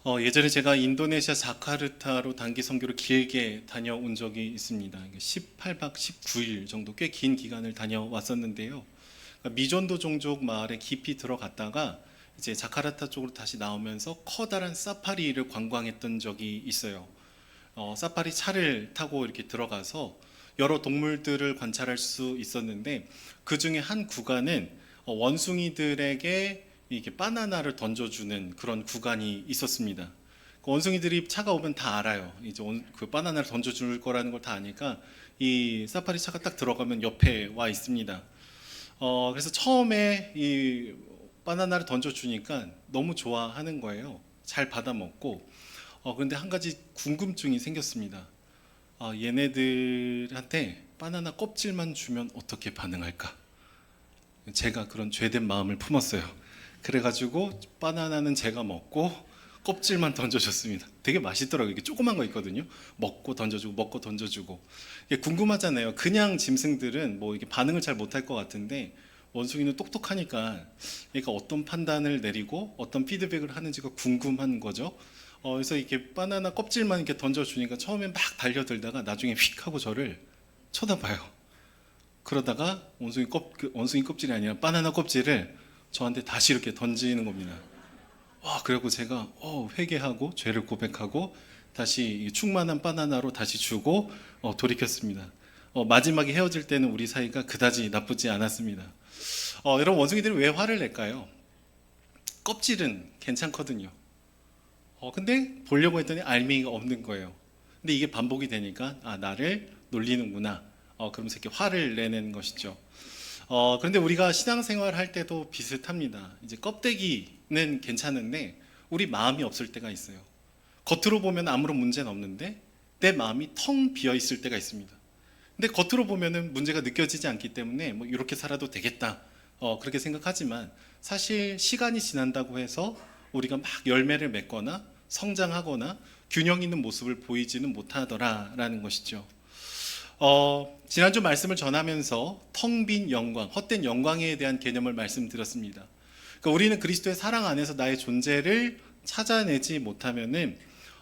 예전에 제가 인도네시아 자카르타로 단기 선교를 길게 다녀온 적이 있습니다. 18박 19일 정도 꽤 긴 기간을 다녀왔었는데요. 그러니까 미존도 종족 마을에 깊이 들어갔다가 이제 자카르타 쪽으로 다시 나오면서 커다란 사파리를 관광했던 적이 있어요. 사파리 차를 타고 이렇게 들어가서 여러 동물들을 관찰할 수 있었는데 그 중에 한 구간은 원숭이들에게 이렇게 바나나를 던져주는 그런 구간이 있었습니다. 그 원숭이들이 차가 오면 다 알아요. 이제 그 바나나를 던져줄 거라는 걸 다 아니까 이 사파리 차가 딱 들어가면 옆에 와 있습니다. 그래서 처음에 이 바나나를 던져주니까 너무 좋아하는 거예요. 잘 받아 먹고. 그런데 한 가지 궁금증이 생겼습니다. 얘네들한테 바나나 껍질만 주면 어떻게 반응할까? 제가 그런 죄된 마음을 품었어요. 그래가지고 바나나는 제가 먹고 껍질만 던져줬습니다. 되게 맛있더라고요. 이게 조그만 거 있거든요. 먹고 던져주고 먹고 던져주고. 이게 궁금하잖아요. 그냥 짐승들은 뭐 이게 반응을 잘 못할 것 같은데 원숭이는 똑똑하니까 얘가 어떤 판단을 내리고 어떤 피드백을 하는지가 궁금한 거죠. 그래서 이렇게 바나나 껍질만 이렇게 던져주니까 처음에 막 달려들다가 나중에 휙 하고 저를 쳐다봐요. 그러다가 원숭이 껍질이 아니라 바나나 껍질을 저한테 다시 이렇게 던지는 겁니다. 그래갖고 제가 회개하고 죄를 고백하고 다시 이 충만한 바나나로 다시 주고 돌이켰습니다. 마지막에 헤어질 때는 우리 사이가 그다지 나쁘지 않았습니다. 여러분, 원숭이들이 왜 화를 낼까요? 껍질은 괜찮거든요. 근데 보려고 했더니 알맹이가 없는 거예요. 근데 이게 반복이 되니까 나를 놀리는구나. 그러면서 이렇게 화를 내는 것이죠. 그런데 우리가 신앙생활 할 때도 비슷합니다. 이제 껍데기는 괜찮은데 우리 마음이 없을 때가 있어요. 겉으로 보면 아무런 문제는 없는데 내 마음이 텅 비어 있을 때가 있습니다. 근데 겉으로 보면은 문제가 느껴지지 않기 때문에 뭐 이렇게 살아도 되겠다. 그렇게 생각하지만 사실 시간이 지난다고 해서 우리가 막 열매를 맺거나 성장하거나 균형 있는 모습을 보이지는 못하더라라는 것이죠. 지난주 말씀을 전하면서 텅 빈 영광, 헛된 영광에 대한 개념을 말씀드렸습니다. 그러니까 우리는 그리스도의 사랑 안에서 나의 존재를 찾아내지 못하면은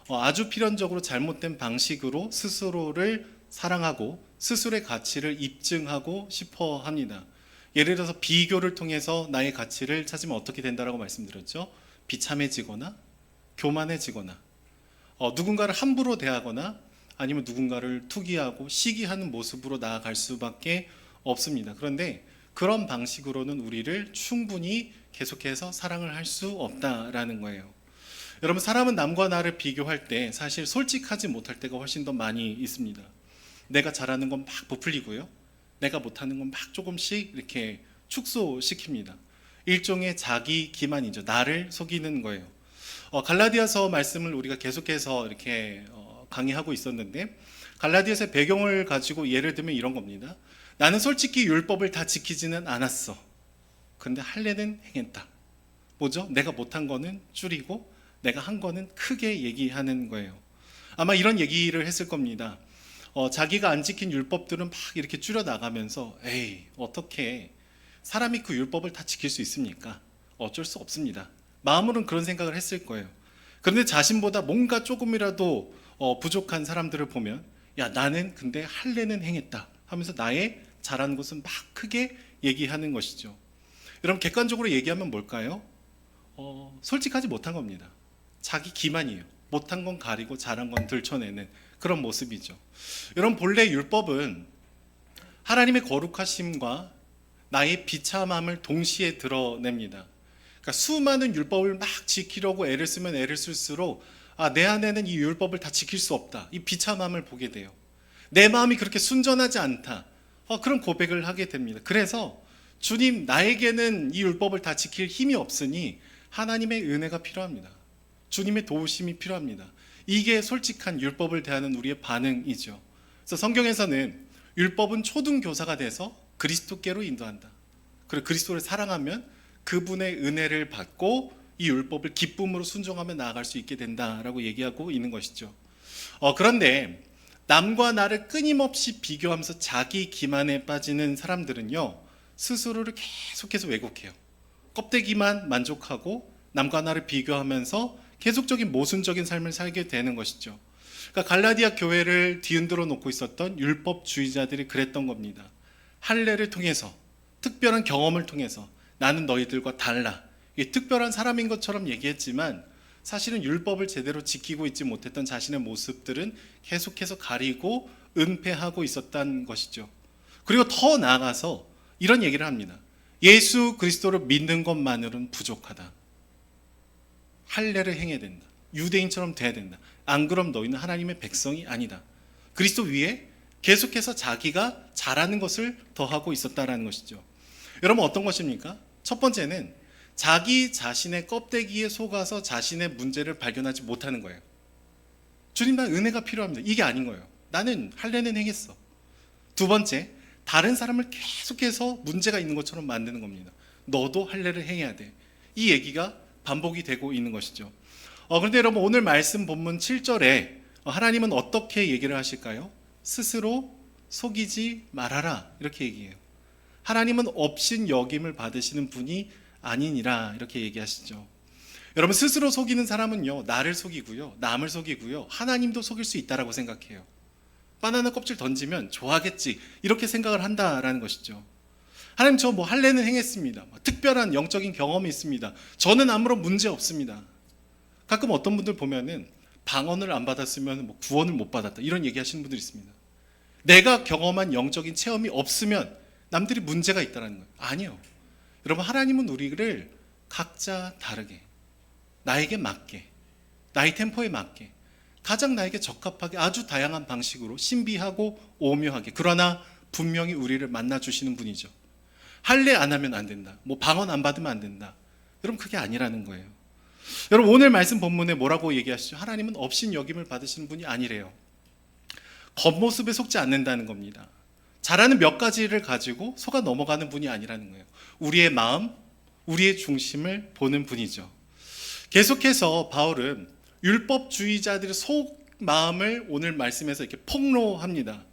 아주 필연적으로 잘못된 방식으로 스스로를 사랑하고 스스로의 가치를 입증하고 싶어 합니다. 예를 들어서 비교를 통해서 나의 가치를 찾으면 어떻게 된다라고 말씀드렸죠? 비참해지거나 교만해지거나 누군가를 함부로 대하거나 아니면 누군가를 투기하고 시기하는 모습으로 나아갈 수밖에 없습니다. 그런데 그런 방식으로는 우리를 충분히 계속해서 사랑을 할 수 없다라는 거예요. 여러분, 사람은 남과 나를 비교할 때 사실 솔직하지 못할 때가 훨씬 더 많이 있습니다. 내가 잘하는 건 막 부풀리고요. 내가 못하는 건 막 조금씩 이렇게 축소시킵니다. 일종의 자기 기만이죠. 나를 속이는 거예요. 갈라디아서 말씀을 우리가 계속해서 이렇게 강의하고 있었는데 갈라디아서의 배경을 가지고 예를 들면 이런 겁니다. 나는 솔직히 율법을 다 지키지는 않았어. 그런데 할례는 행했다. 뭐죠? 내가 못한 거는 줄이고 내가 한 거는 크게 얘기하는 거예요. 아마 이런 얘기를 했을 겁니다. 자기가 안 지킨 율법들은 막 이렇게 줄여 나가면서 에이, 어떻게 사람이 그 율법을 다 지킬 수 있습니까? 어쩔 수 없습니다. 마음으로는 그런 생각을 했을 거예요. 그런데 자신보다 뭔가 조금이라도 부족한 사람들을 보면 야, 나는 근데 할례는 행했다 하면서 나의 잘한 것은 막 크게 얘기하는 것이죠. 여러분, 객관적으로 얘기하면 뭘까요? 솔직하지 못한 겁니다. 자기 기만이에요. 못한 건 가리고 잘한 건 들춰내는 그런 모습이죠. 여러분, 본래 율법은 하나님의 거룩하심과 나의 비참함을 동시에 드러냅니다. 그러니까 수많은 율법을 막 지키려고 애를 쓰면 애를 쓸수록 내 안에는 이 율법을 다 지킬 수 없다. 이 비참함을 보게 돼요. 내 마음이 그렇게 순전하지 않다. 그런 고백을 하게 됩니다. 그래서 주님, 나에게는 이 율법을 다 지킬 힘이 없으니 하나님의 은혜가 필요합니다. 주님의 도우심이 필요합니다. 이게 솔직한 율법을 대하는 우리의 반응이죠. 그래서 성경에서는 율법은 초등교사가 돼서 그리스도께로 인도한다. 그리고 그리스도를 사랑하면 그분의 은혜를 받고 이 율법을 기쁨으로 순종하며 나아갈 수 있게 된다라고 얘기하고 있는 것이죠. 그런데 남과 나를 끊임없이 비교하면서 자기 기만에 빠지는 사람들은요, 스스로를 계속해서 왜곡해요. 껍데기만 만족하고 남과 나를 비교하면서 계속적인 모순적인 삶을 살게 되는 것이죠. 그러니까 갈라디아 교회를 뒤흔들어 놓고 있었던 율법주의자들이 그랬던 겁니다. 할례를 통해서, 특별한 경험을 통해서 나는 너희들과 달라, 이게 특별한 사람인 것처럼 얘기했지만 사실은 율법을 제대로 지키고 있지 못했던 자신의 모습들은 계속해서 가리고 은폐하고 있었다는 것이죠. 그리고 더 나아가서 이런 얘기를 합니다. 예수 그리스도를 믿는 것만으로는 부족하다. 할례를 행해야 된다. 유대인처럼 돼야 된다. 안 그럼 너희는 하나님의 백성이 아니다. 그리스도 위에 계속해서 자기가 잘하는 것을 더하고 있었다라는 것이죠. 여러분, 어떤 것입니까? 첫 번째는 자기 자신의 껍데기에 속아서 자신의 문제를 발견하지 못하는 거예요. 주님, 난 은혜가 필요합니다. 이게 아닌 거예요. 나는 할례는 행했어. 두 번째, 다른 사람을 계속해서 문제가 있는 것처럼 만드는 겁니다. 너도 할례를 행해야 돼. 이 얘기가 반복이 되고 있는 것이죠. 그런데 여러분, 오늘 말씀 본문 7절에 하나님은 어떻게 얘기를 하실까요? 스스로 속이지 말아라, 이렇게 얘기해요. 하나님은 업신 여김을 받으시는 분이 아니니라, 이렇게 얘기하시죠. 여러분, 스스로 속이는 사람은요, 나를 속이고요, 남을 속이고요, 하나님도 속일 수 있다라고 생각해요. 바나나 껍질 던지면 좋아하겠지, 이렇게 생각을 한다라는 것이죠. 하나님, 저 할례는 행했습니다. 특별한 영적인 경험이 있습니다. 저는 아무런 문제 없습니다. 가끔 어떤 분들 보면은 방언을 안 받았으면 구원을 못 받았다, 이런 얘기 하시는 분들이 있습니다. 내가 경험한 영적인 체험이 없으면 남들이 문제가 있다는 거예요. 아니요. 여러분, 하나님은 우리를 각자 다르게, 나에게 맞게, 나의 템포에 맞게, 가장 나에게 적합하게 아주 다양한 방식으로 신비하고 오묘하게, 그러나 분명히 우리를 만나주시는 분이죠. 할례 안 하면 안 된다, 방언 안 받으면 안 된다, 여러분, 그게 아니라는 거예요. 여러분, 오늘 말씀 본문에 뭐라고 얘기하시죠? 하나님은 업신 여김을 받으시는 분이 아니래요. 겉모습에 속지 않는다는 겁니다. 잘하는 몇 가지를 가지고 속아 넘어가는 분이 아니라는 거예요. 우리의 마음, 우리의 중심을 보는 분이죠. 계속해서 바울은 율법주의자들의 속 마음을 오늘 말씀에서 이렇게 폭로합니다.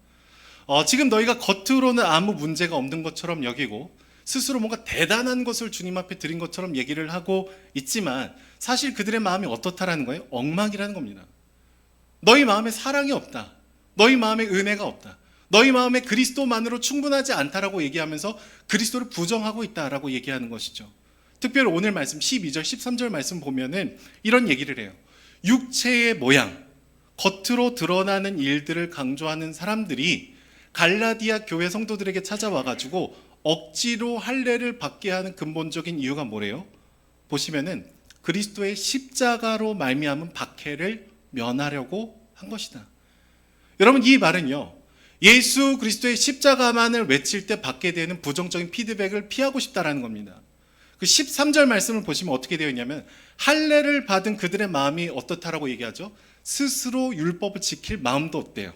지금 너희가 겉으로는 아무 문제가 없는 것처럼 여기고 스스로 뭔가 대단한 것을 주님 앞에 드린 것처럼 얘기를 하고 있지만 사실 그들의 마음이 어떻다라는 거예요? 엉망이라는 겁니다. 너희 마음에 사랑이 없다. 너희 마음에 은혜가 없다. 너희 마음에 그리스도만으로 충분하지 않다라고 얘기하면서 그리스도를 부정하고 있다라고 얘기하는 것이죠. 특별히 오늘 말씀 12절, 13절 말씀 보면은 이런 얘기를 해요. 육체의 모양, 겉으로 드러나는 일들을 강조하는 사람들이 갈라디아 교회 성도들에게 찾아와가지고 억지로 할례를 받게 하는 근본적인 이유가 뭐래요? 보시면은 그리스도의 십자가로 말미암은 박해를 면하려고 한 것이다. 여러분, 이 말은요, 예수 그리스도의 십자가만을 외칠 때 받게 되는 부정적인 피드백을 피하고 싶다라는 겁니다. 그 13절 말씀을 보시면 어떻게 되어 있냐면 할례를 받은 그들의 마음이 어떻다라고 얘기하죠? 스스로 율법을 지킬 마음도 없대요.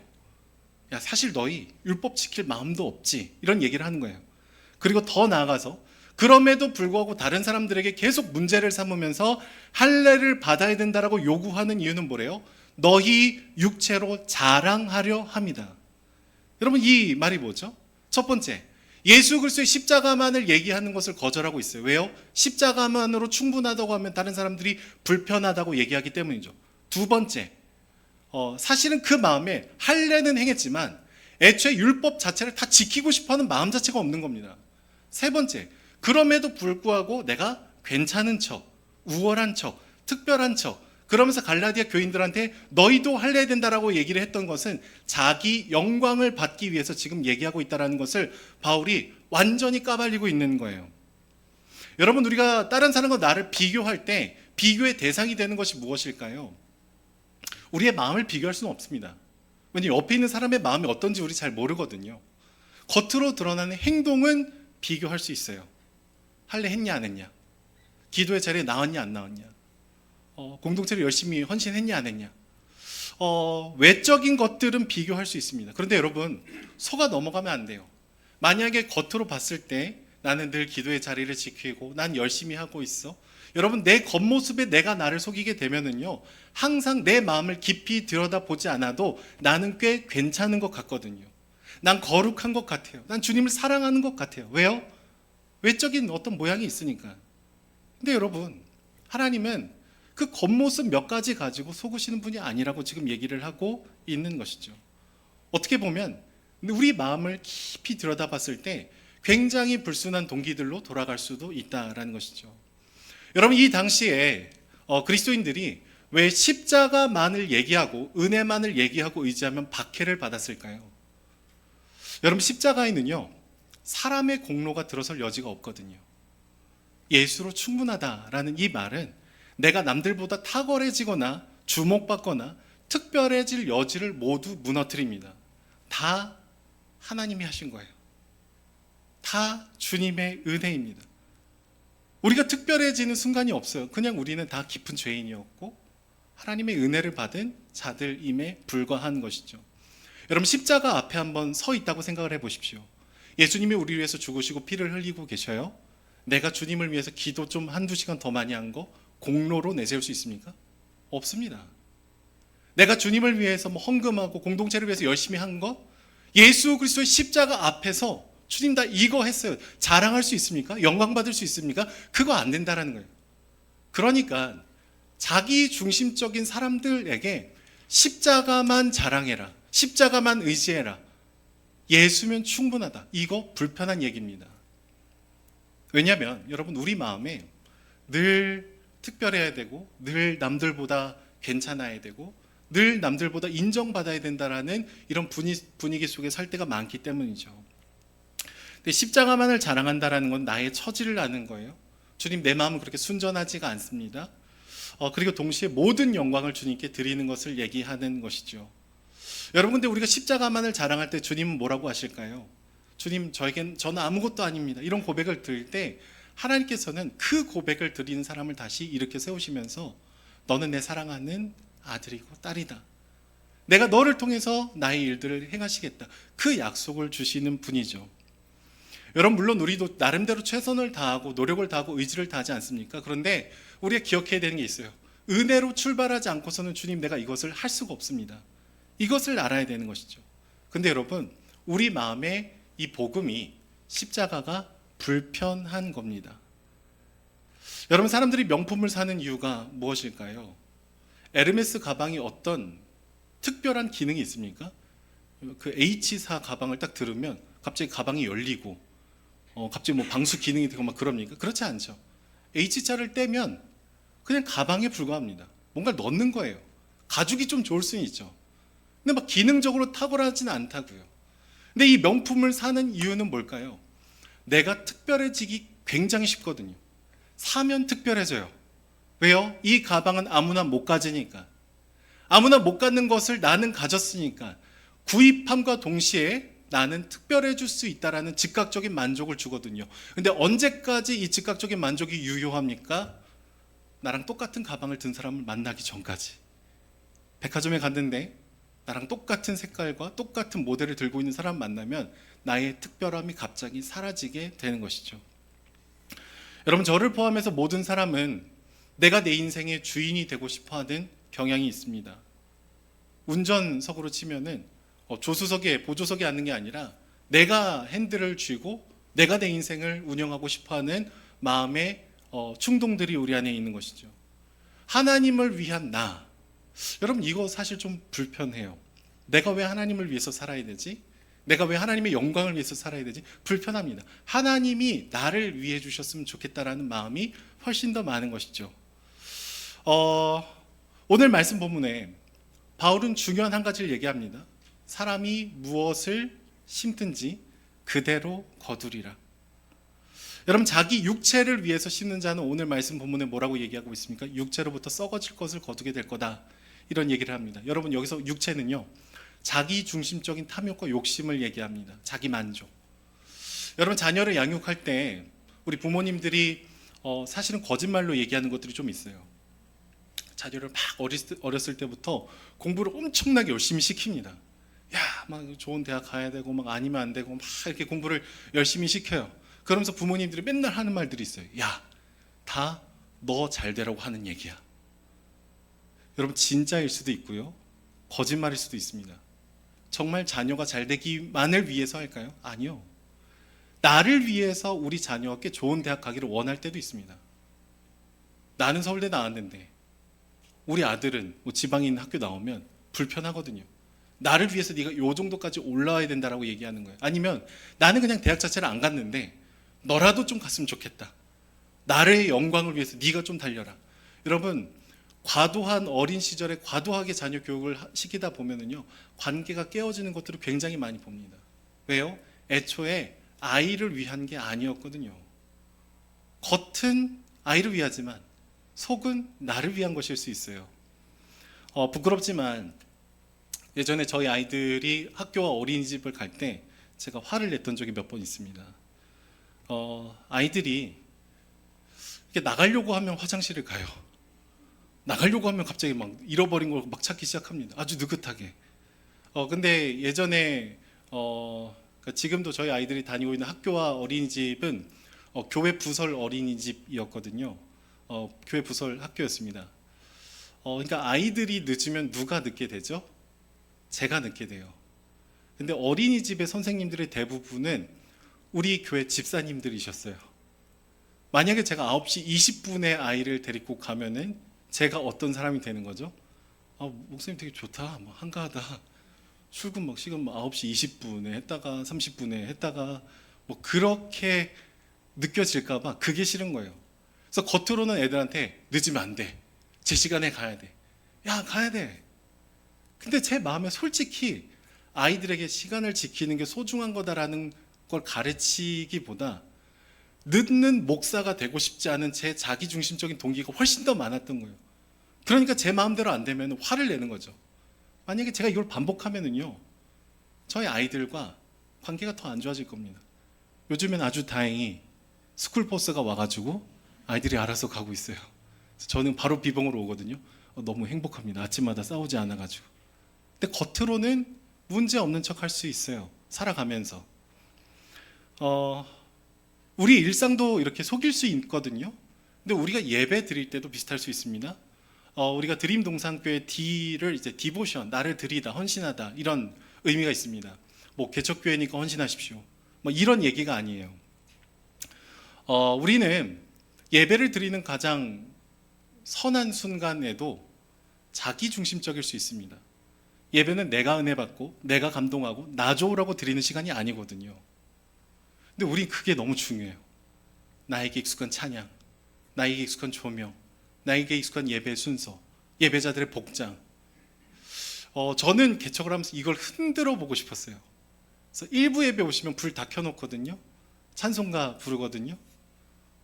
야, 사실 너희 율법 지킬 마음도 없지, 이런 얘기를 하는 거예요. 그리고 더 나아가서 그럼에도 불구하고 다른 사람들에게 계속 문제를 삼으면서 할례를 받아야 된다라고 요구하는 이유는 뭐래요? 너희 육체로 자랑하려 합니다. 여러분, 이 말이 뭐죠? 첫 번째, 예수 그리스도의 십자가만을 얘기하는 것을 거절하고 있어요. 왜요? 십자가만으로 충분하다고 하면 다른 사람들이 불편하다고 얘기하기 때문이죠. 두 번째, 사실은 그 마음에 할례는 행했지만 애초에 율법 자체를 다 지키고 싶어하는 마음 자체가 없는 겁니다. 세 번째, 그럼에도 불구하고 내가 괜찮은 척, 우월한 척, 특별한 척, 그러면서 갈라디아 교인들한테 너희도 할례해야 된다라고 얘기를 했던 것은 자기 영광을 받기 위해서 지금 얘기하고 있다는 것을 바울이 완전히 까발리고 있는 거예요. 여러분, 우리가 다른 사람과 나를 비교할 때 비교의 대상이 되는 것이 무엇일까요? 우리의 마음을 비교할 수는 없습니다. 왜냐하면 옆에 있는 사람의 마음이 어떤지 우리 잘 모르거든요. 겉으로 드러나는 행동은 비교할 수 있어요. 할례 했냐 안 했냐, 기도의 자리에 나왔냐 안 나왔냐, 공동체를 열심히 헌신했냐 안 했냐, 외적인 것들은 비교할 수 있습니다. 그런데 여러분, 속아 넘어가면 안 돼요. 만약에 겉으로 봤을 때 나는 늘 기도의 자리를 지키고 난 열심히 하고 있어, 여러분, 내 겉모습에 내가 나를 속이게 되면은요, 항상 내 마음을 깊이 들여다보지 않아도 나는 꽤 괜찮은 것 같거든요. 난 거룩한 것 같아요. 난 주님을 사랑하는 것 같아요. 왜요? 외적인 어떤 모양이 있으니까. 근데 여러분, 하나님은 그 겉모습 몇 가지 가지고 속으시는 분이 아니라고 지금 얘기를 하고 있는 것이죠. 어떻게 보면 우리 마음을 깊이 들여다봤을 때 굉장히 불순한 동기들로 돌아갈 수도 있다라는 것이죠. 여러분, 이 당시에 그리스도인들이 왜 십자가만을 얘기하고 은혜만을 얘기하고 의지하면 박해를 받았을까요? 여러분, 십자가에는요 사람의 공로가 들어설 여지가 없거든요. 예수로 충분하다라는 이 말은 내가 남들보다 탁월해지거나 주목받거나 특별해질 여지를 모두 무너뜨립니다. 다 하나님이 하신 거예요. 다 주님의 은혜입니다. 우리가 특별해지는 순간이 없어요. 그냥 우리는 다 깊은 죄인이었고 하나님의 은혜를 받은 자들임에 불과한 것이죠. 여러분, 십자가 앞에 한번 서 있다고 생각을 해보십시오. 예수님이 우리 위해서 죽으시고 피를 흘리고 계셔요. 내가 주님을 위해서 기도 좀 한두 시간 더 많이 한 거 공로로 내세울 수 있습니까? 없습니다. 내가 주님을 위해서 헌금하고 공동체를 위해서 열심히 한 거, 예수 그리스도의 십자가 앞에서 주님 다 이거 했어요, 자랑할 수 있습니까? 영광 받을 수 있습니까? 그거 안 된다라는 거예요. 그러니까 자기 중심적인 사람들에게 십자가만 자랑해라, 십자가만 의지해라, 예수면 충분하다, 이거 불편한 얘기입니다. 왜냐하면 여러분, 우리 마음에 늘 특별해야 되고 늘 남들보다 괜찮아야 되고 늘 남들보다 인정받아야 된다라는 이런 분위기 속에 살 때가 많기 때문이죠. 근데 십자가만을 자랑한다라는 건 나의 처지를 아는 거예요. 주님, 내 마음은 그렇게 순전하지가 않습니다. 그리고 동시에 모든 영광을 주님께 드리는 것을 얘기하는 것이죠. 여러분, 근데 우리가 십자가만을 자랑할 때 주님은 뭐라고 하실까요? 주님, 저는 아무것도 아닙니다, 이런 고백을 드릴 때 하나님께서는 그 고백을 드리는 사람을 다시 일으켜 세우시면서 너는 내 사랑하는 아들이고 딸이다, 내가 너를 통해서 나의 일들을 행하시겠다, 그 약속을 주시는 분이죠. 여러분, 물론 우리도 나름대로 최선을 다하고 노력을 다하고 의지를 다하지 않습니까? 그런데 우리가 기억해야 되는 게 있어요. 은혜로 출발하지 않고서는 주님, 내가 이것을 할 수가 없습니다, 이것을 알아야 되는 것이죠. 근데 여러분, 우리 마음에 이 복음이 십자가가 불편한 겁니다. 여러분, 사람들이 명품을 사는 이유가 무엇일까요? 에르메스 가방이 어떤 특별한 기능이 있습니까? 그 H사 가방을 딱 들으면 갑자기 가방이 열리고 갑자기 뭐 방수 기능이 되고 막 그럽니까? 그렇지 않죠. H자를 떼면 그냥 가방에 불과합니다. 뭔가 넣는 거예요. 가죽이 좀 좋을 수는 있죠. 근데 막 기능적으로 탁월하지는 않다고요. 근데 이 명품을 사는 이유는 뭘까요? 내가 특별해지기 굉장히 쉽거든요. 사면 특별해져요. 왜요? 이 가방은 아무나 못 가지니까. 아무나 못 갖는 것을 나는 가졌으니까 구입함과 동시에 나는 특별해질 수 있다라는 즉각적인 만족을 주거든요. 근데 언제까지 이 즉각적인 만족이 유효합니까? 나랑 똑같은 가방을 든 사람을 만나기 전까지. 백화점에 갔는데 나랑 똑같은 색깔과 똑같은 모델을 들고 있는 사람 만나면 나의 특별함이 갑자기 사라지게 되는 것이죠. 여러분, 저를 포함해서 모든 사람은 내가 내 인생의 주인이 되고 싶어하는 경향이 있습니다. 운전석으로 치면은 조수석에 보조석에 앉는 게 아니라 내가 핸들을 쥐고 내가 내 인생을 운영하고 싶어하는 마음의 충동들이 우리 안에 있는 것이죠. 하나님을 위한 나, 여러분, 이거 사실 좀 불편해요. 내가 왜 하나님을 위해서 살아야 되지? 내가 왜 하나님의 영광을 위해서 살아야 되지? 불편합니다. 하나님이 나를 위해 주셨으면 좋겠다라는 마음이 훨씬 더 많은 것이죠. 오늘 말씀 본문에 바울은 중요한 한 가지를 얘기합니다. 사람이 무엇을 심든지 그대로 거두리라. 여러분, 자기 육체를 위해서 심는 자는 오늘 말씀 본문에 뭐라고 얘기하고 있습니까? 육체로부터 썩어질 것을 거두게 될 거다, 이런 얘기를 합니다. 여러분, 여기서 육체는요, 자기 중심적인 탐욕과 욕심을 얘기합니다. 자기 만족. 여러분, 자녀를 양육할 때 우리 부모님들이 사실은 거짓말로 얘기하는 것들이 좀 있어요. 자녀를 막 어렸을 때부터 공부를 엄청나게 열심히 시킵니다. 야, 막 좋은 대학 가야 되고 막 아니면 안 되고 막 이렇게 공부를 열심히 시켜요. 그러면서 부모님들이 맨날 하는 말들이 있어요. 야, 다 너 잘 되라고 하는 얘기야. 여러분, 진짜일 수도 있고요, 거짓말일 수도 있습니다. 정말 자녀가 잘 되기만을 위해서 할까요? 아니요. 나를 위해서 우리 자녀가 꽤 좋은 대학 가기를 원할 때도 있습니다. 나는 서울대 나왔는데 우리 아들은 뭐 지방인 학교 나오면 불편하거든요. 나를 위해서 네가 요 정도까지 올라와야 된다라고 얘기하는 거예요. 아니면 나는 그냥 대학 자체를 안 갔는데 너라도 좀 갔으면 좋겠다. 나의 영광을 위해서 네가 좀 달려라. 여러분, 과도한 어린 시절에 과도하게 자녀 교육을 시키다 보면은요, 관계가 깨어지는 것들을 굉장히 많이 봅니다. 왜요? 애초에 아이를 위한 게 아니었거든요. 겉은 아이를 위하지만 속은 나를 위한 것일 수 있어요. 부끄럽지만 예전에 저희 아이들이 학교와 어린이집을 갈 때 제가 화를 냈던 적이 몇 번 있습니다. 아이들이 이렇게 나가려고 하면 화장실을 가요. 나가려고 하면 갑자기 막 잃어버린 걸 막 찾기 시작합니다. 아주 느긋하게. 근데 예전에 그러니까 지금도 저희 아이들이 다니고 있는 학교와 어린이집은 교회 부설 어린이집이었거든요. 교회 부설 학교였습니다. 그러니까 아이들이 늦으면 누가 늦게 되죠? 제가 늦게 돼요. 근데 어린이집의 선생님들의 대부분은 우리 교회 집사님들이셨어요. 만약에 제가 9시 20분에 아이를 데리고 가면은 제가 어떤 사람이 되는 거죠? 목사님 되게 좋다, 뭐 한가하다. 출근 막 시간 9시 20분에 했다가 30분에 했다가 뭐 그렇게 느껴질까봐 그게 싫은 거예요. 그래서 겉으로는 애들한테 늦으면 안 돼. 제 시간에 가야 돼. 야, 가야 돼. 근데 제 마음에 솔직히 아이들에게 시간을 지키는 게 소중한 거다라는 걸 가르치기보다 늦는 목사가 되고 싶지 않은 제 자기중심적인 동기가 훨씬 더 많았던 거예요. 그러니까 제 마음대로 안 되면 화를 내는 거죠. 만약에 제가 이걸 반복하면은요, 저희 아이들과 관계가 더 안 좋아질 겁니다. 요즘엔 아주 다행히 스쿨버스가 와가지고 아이들이 알아서 가고 있어요. 저는 바로 비봉으로 오거든요. 너무 행복합니다. 아침마다 싸우지 않아가지고. 근데 겉으로는 문제 없는 척 할 수 있어요. 살아가면서. 우리 일상도 이렇게 속일 수 있거든요. 근데 우리가 예배 드릴 때도 비슷할 수 있습니다. 우리가 드림 동산교회 D를 이제 디보션, 나를 드리다, 헌신하다 이런 의미가 있습니다. 뭐 개척교회니까 헌신하십시오. 뭐 이런 얘기가 아니에요. 우리는 예배를 드리는 가장 선한 순간에도 자기중심적일 수 있습니다. 예배는 내가 은혜 받고 내가 감동하고 나 좋으라고 드리는 시간이 아니거든요. 근데 우린 그게 너무 중요해요. 나에게 익숙한 찬양, 나에게 익숙한 조명, 나에게 익숙한 예배 순서, 예배자들의 복장. 저는 개척을 하면서 이걸 흔들어 보고 싶었어요. 그래서 일부 예배 오시면 불 다 켜놓거든요. 찬송가 부르거든요.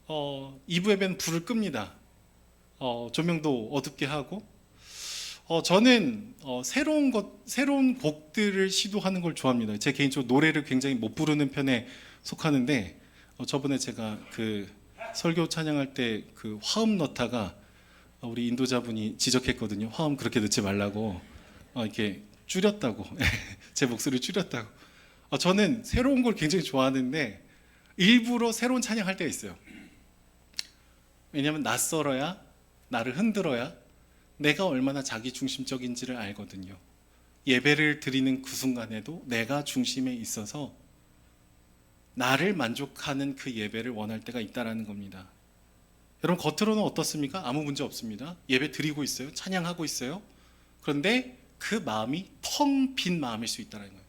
2부 예배는 불을 끕니다. 조명도 어둡게 하고. 저는 새로운 곡들을 시도하는 걸 좋아합니다. 제 개인적으로 노래를 굉장히 못 부르는 편에 속하는데 저번에 제가 그 설교 찬양할 때 그 화음 넣다가 우리 인도자분이 지적했거든요. 화음 그렇게 넣지 말라고, 이렇게 줄였다고 제 목소리를 줄였다고. 저는 새로운 걸 굉장히 좋아하는데 일부러 새로운 찬양할 때가 있어요. 왜냐하면 낯설어야, 나를 흔들어야 내가 얼마나 자기중심적인지를 알거든요. 예배를 드리는 그 순간에도 내가 중심에 있어서 나를 만족하는 그 예배를 원할 때가 있다는 겁니다. 여러분, 겉으로는 어떻습니까? 아무 문제 없습니다. 예배 드리고 있어요. 찬양하고 있어요. 그런데 그 마음이 텅 빈 마음일 수 있다는 거예요.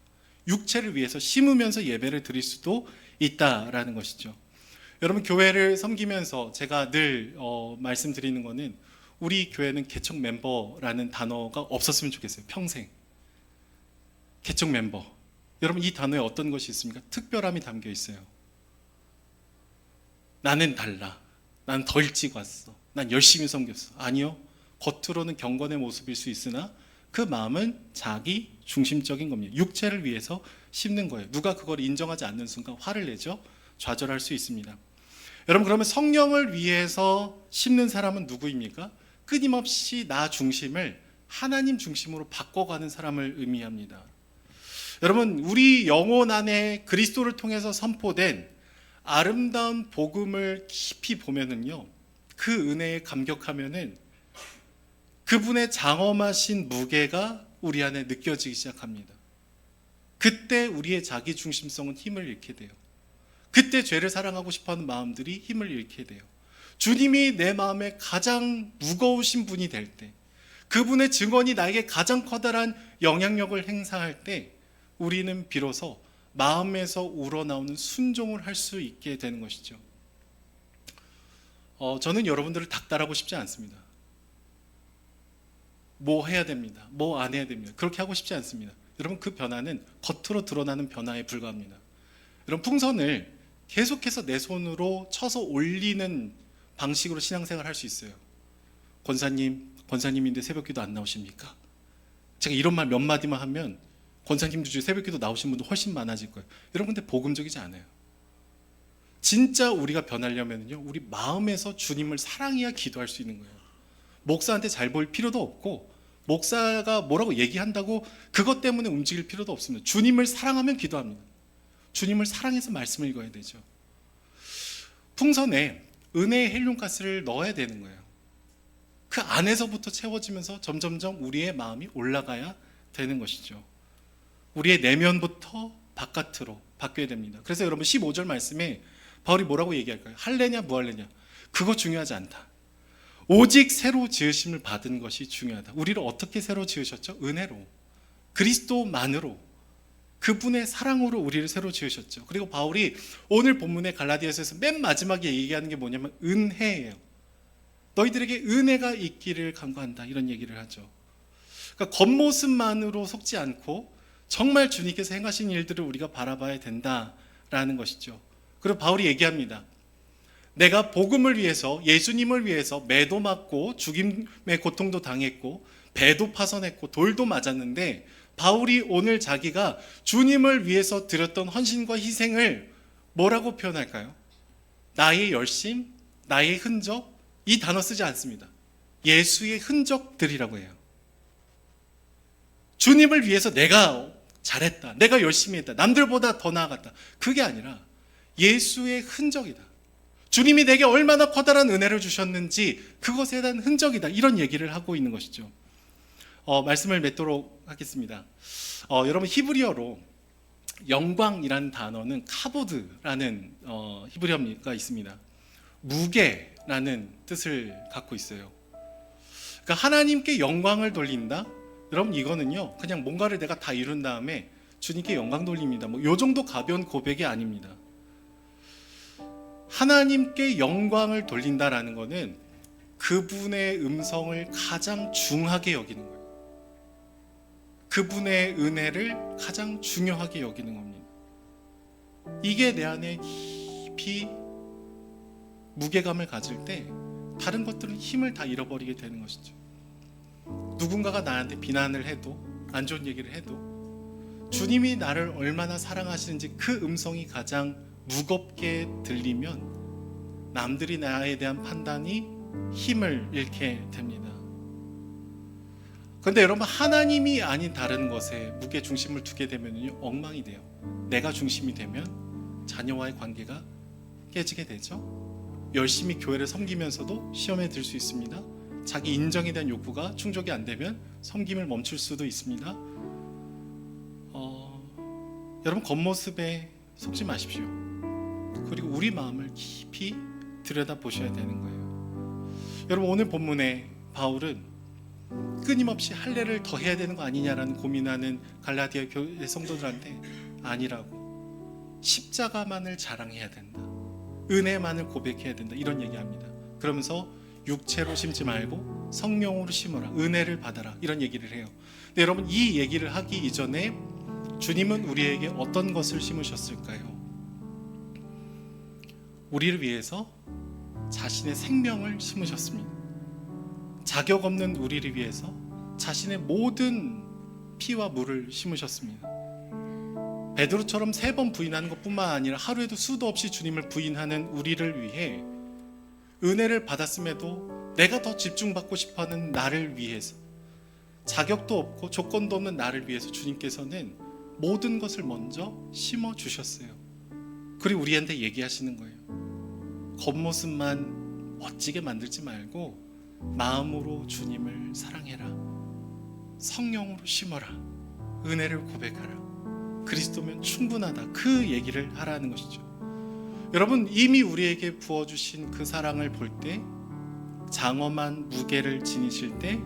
육체를 위해서 심으면서 예배를 드릴 수도 있다라는 것이죠. 여러분, 교회를 섬기면서 제가 늘 말씀드리는 거는 우리 교회는 개척 멤버라는 단어가 없었으면 좋겠어요. 평생. 개척 멤버. 여러분, 이 단어에 어떤 것이 있습니까? 특별함이 담겨 있어요. 나는 달라. 난 더 일찍 왔어. 난 열심히 섬겼어. 아니요. 겉으로는 경건의 모습일 수 있으나 그 마음은 자기 중심적인 겁니다. 육체를 위해서 심는 거예요. 누가 그걸 인정하지 않는 순간 화를 내죠. 좌절할 수 있습니다. 여러분, 그러면 성령을 위해서 심는 사람은 누구입니까? 끊임없이 나 중심을 하나님 중심으로 바꿔가는 사람을 의미합니다. 여러분, 우리 영혼 안에 그리스도를 통해서 선포된 아름다운 복음을 깊이 보면은요, 그 은혜에 감격하면은 그분의 장엄하신 무게가 우리 안에 느껴지기 시작합니다. 그때 우리의 자기 중심성은 힘을 잃게 돼요. 그때 죄를 사랑하고 싶어하는 마음들이 힘을 잃게 돼요. 주님이 내 마음에 가장 무거우신 분이 될 때, 그분의 증언이 나에게 가장 커다란 영향력을 행사할 때 우리는 비로소 마음에서 우러나오는 순종을 할 수 있게 되는 것이죠. 저는 여러분들을 닥달하고 싶지 않습니다. 뭐 해야 됩니다. 뭐 안 해야 됩니다. 그렇게 하고 싶지 않습니다. 여러분, 그 변화는 겉으로 드러나는 변화에 불과합니다. 여러분, 풍선을 계속해서 내 손으로 쳐서 올리는 방식으로 신앙생활을 할 수 있어요. 권사님인데 새벽기도 안 나오십니까? 제가 이런 말 몇 마디만 하면 권사님들 중에 새벽기도 나오신 분도 훨씬 많아질 거예요. 여러분, 근데 복음적이지 않아요. 진짜 우리가 변하려면요, 우리 마음에서 주님을 사랑해야 기도할 수 있는 거예요. 목사한테 잘 보일 필요도 없고, 목사가 뭐라고 얘기한다고 그것 때문에 움직일 필요도 없습니다. 주님을 사랑하면 기도합니다. 주님을 사랑해서 말씀을 읽어야 되죠. 풍선에 은혜의 헬륨가스를 넣어야 되는 거예요. 그 안에서부터 채워지면서 점점점 우리의 마음이 올라가야 되는 것이죠. 우리의 내면부터 바깥으로 바뀌어야 됩니다. 그래서 여러분, 15절 말씀에 바울이 뭐라고 얘기할까요? 할래냐 무할래냐, 그거 중요하지 않다. 오직 새로 지으심을 받은 것이 중요하다. 우리를 어떻게 새로 지으셨죠? 은혜로, 그리스도만으로, 그분의 사랑으로 우리를 새로 지으셨죠. 그리고 바울이 오늘 본문의 갈라디아서에서 맨 마지막에 얘기하는 게 뭐냐면 은혜예요. 너희들에게 은혜가 있기를 간구한다, 이런 얘기를 하죠. 그러니까 겉모습만으로 속지 않고 정말 주님께서 행하신 일들을 우리가 바라봐야 된다라는 것이죠. 그리고 바울이 얘기합니다. 내가 복음을 위해서, 예수님을 위해서 매도 맞고 죽임의 고통도 당했고 배도 파손했고 돌도 맞았는데, 바울이 오늘 자기가 주님을 위해서 드렸던 헌신과 희생을 뭐라고 표현할까요? 나의 열심, 나의 흔적, 이 단어 쓰지 않습니다. 예수의 흔적들이라고 해요. 주님을 위해서 내가 잘했다, 내가 열심히 했다, 남들보다 더 나아갔다, 그게 아니라 예수의 흔적이다. 주님이 내게 얼마나 커다란 은혜를 주셨는지 그것에 대한 흔적이다, 이런 얘기를 하고 있는 것이죠. 말씀을 맺도록 하겠습니다. 여러분, 히브리어로 영광이라는 단어는 카보드라는 히브리어가 있습니다. 무게라는 뜻을 갖고 있어요. 그러니까 하나님께 영광을 돌린다? 여러분, 이거는요, 그냥 뭔가를 내가 다 이룬 다음에 주님께 영광 돌립니다, 뭐 요 정도 가벼운 고백이 아닙니다. 하나님께 영광을 돌린다라는 것은 그분의 음성을 가장 중하게 여기는 거예요. 그분의 은혜를 가장 중요하게 여기는 겁니다. 이게 내 안에 깊이 무게감을 가질 때 다른 것들은 힘을 다 잃어버리게 되는 것이죠. 누군가가 나한테 비난을 해도, 안 좋은 얘기를 해도 주님이 나를 얼마나 사랑하시는지 그 음성이 가장 무겁게 들리면 남들이 나에 대한 판단이 힘을 잃게 됩니다. 그런데 여러분, 하나님이 아닌 다른 것에 무게 중심을 두게 되면요, 엉망이 돼요. 내가 중심이 되면 자녀와의 관계가 깨지게 되죠. 열심히 교회를 섬기면서도 시험에 들 수 있습니다. 자기 인정에 대한 욕구가 충족이 안 되면 섬김을 멈출 수도 있습니다. 여러분, 겉모습에 속지 마십시오. 그리고 우리 마음을 깊이 들여다보셔야 되는 거예요. 여러분, 오늘 본문에 바울은 끊임없이 할례를 더 해야 되는 거 아니냐라는 고민하는 갈라디아 교회 성도들한테 아니라고, 십자가만을 자랑해야 된다, 은혜만을 고백해야 된다, 이런 얘기합니다. 그러면서 육체로 심지 말고 성령으로 심어라, 은혜를 받아라, 이런 얘기를 해요. 근데 여러분, 이 얘기를 하기 이전에 주님은 우리에게 어떤 것을 심으셨을까요? 우리를 위해서 자신의 생명을 심으셨습니다. 자격 없는 우리를 위해서 자신의 모든 피와 물을 심으셨습니다. 베드로처럼 3번 부인하는 것뿐만 아니라 하루에도 수도 없이 주님을 부인하는 우리를 위해, 은혜를 받았음에도 내가 더 집중받고 싶어하는 나를 위해서, 자격도 없고 조건도 없는 나를 위해서 주님께서는 모든 것을 먼저 심어주셨어요. 그리고 우리한테 얘기하시는 거예요. 겉모습만 멋지게 만들지 말고 마음으로 주님을 사랑해라, 성령으로 심어라, 은혜를 고백하라, 그리스도면 충분하다, 그 얘기를 하라는 것이죠. 여러분, 이미 우리에게 부어주신 그 사랑을 볼 때, 장엄한 무게를 지니실 때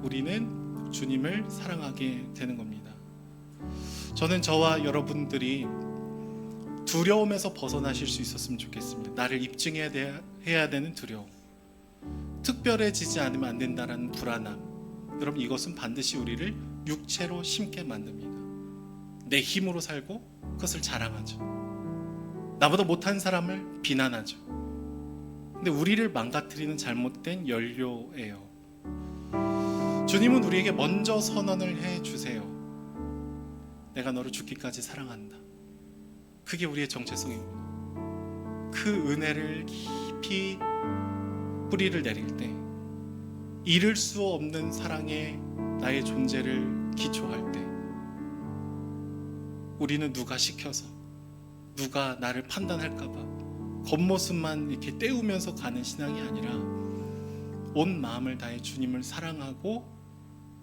우리는 주님을 사랑하게 되는 겁니다. 저는 저와 여러분들이 두려움에서 벗어나실 수 있었으면 좋겠습니다. 나를 입증해야 되는 두려움, 특별해지지 않으면 안 된다라는 불안함. 여러분, 이것은 반드시 우리를 육체로 심게 만듭니다. 내 힘으로 살고 그것을 자랑하죠. 나보다 못한 사람을 비난하죠. 근데 우리를 망가뜨리는 잘못된 연료예요. 주님은 우리에게 먼저 선언을 해주세요. 내가 너를 죽기까지 사랑한다. 그게 우리의 정체성입니다. 그 은혜를 깊이 뿌리를 내릴 때 잃을 수 없는 사랑에 나의 존재를 기초할 때 우리는 누가 시켜서, 누가 나를 판단할까봐 겉모습만 이렇게 떼우면서 가는 신앙이 아니라 온 마음을 다해 주님을 사랑하고,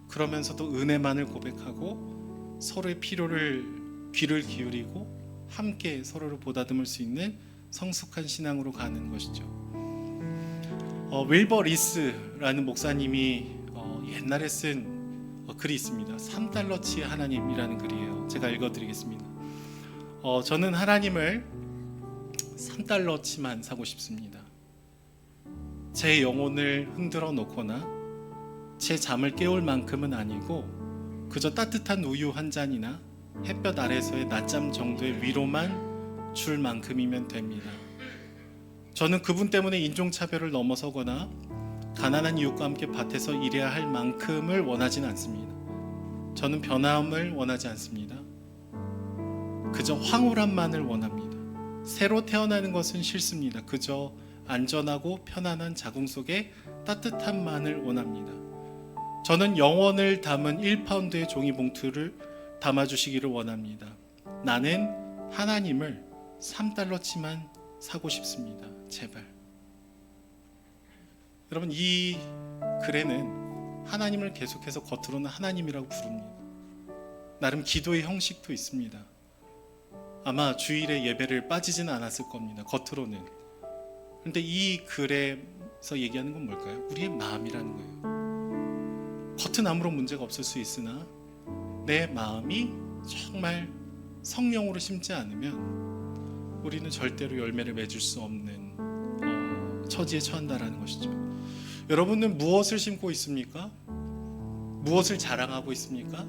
그러면서도 은혜만을 고백하고 서로의 필요를 귀를 기울이고 함께 서로를 보다듬을 수 있는 성숙한 신앙으로 가는 것이죠. 윌버 리스라는 목사님이 옛날에 쓴 글이 있습니다. 3달러치의 하나님이라는 글이에요. 제가 읽어드리겠습니다. 저는 하나님을 3달러치만 사고 싶습니다. 제 영혼을 흔들어 놓거나 제 잠을 깨울 만큼은 아니고 그저 따뜻한 우유 한 잔이나 햇볕 아래서의 낮잠 정도의 위로만 줄 만큼이면 됩니다. 저는 그분 때문에 인종차별을 넘어서거나 가난한 이웃과 함께 밭에서 일해야 할 만큼을 원하진 않습니다. 저는 변함을 원하지 않습니다. 그저 황홀함만을 원합니다. 새로 태어나는 것은 싫습니다. 그저 안전하고 편안한 자궁 속에 따뜻함만을 원합니다. 저는 영원을 담은 1파운드의 종이봉투를 담아주시기를 원합니다. 나는 하나님을 3달러치만 사고 싶습니다. 제발. 여러분, 이 글에는 하나님을 계속해서 겉으로는 하나님이라고 부릅니다. 나름 기도의 형식도 있습니다. 아마 주일에 예배를 빠지지는 않았을 겁니다. 겉으로는. 그런데 이 글에서 얘기하는 건 뭘까요? 우리의 마음이라는 거예요. 겉은 아무런 문제가 없을 수 있으나 내 마음이 정말 성령으로 심지 않으면 우리는 절대로 열매를 맺을 수 없는 처지에 처한다라는 것이죠. 여러분은 무엇을 심고 있습니까? 무엇을 자랑하고 있습니까?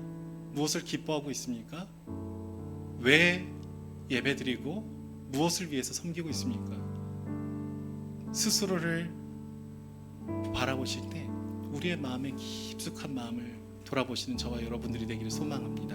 무엇을 기뻐하고 있습니까? 왜 예배드리고 무엇을 위해서 섬기고 있습니까? 스스로를 바라보실 때 우리의 마음의 깊숙한 마음을 돌아보시는 저와 여러분들이 되기를 소망합니다.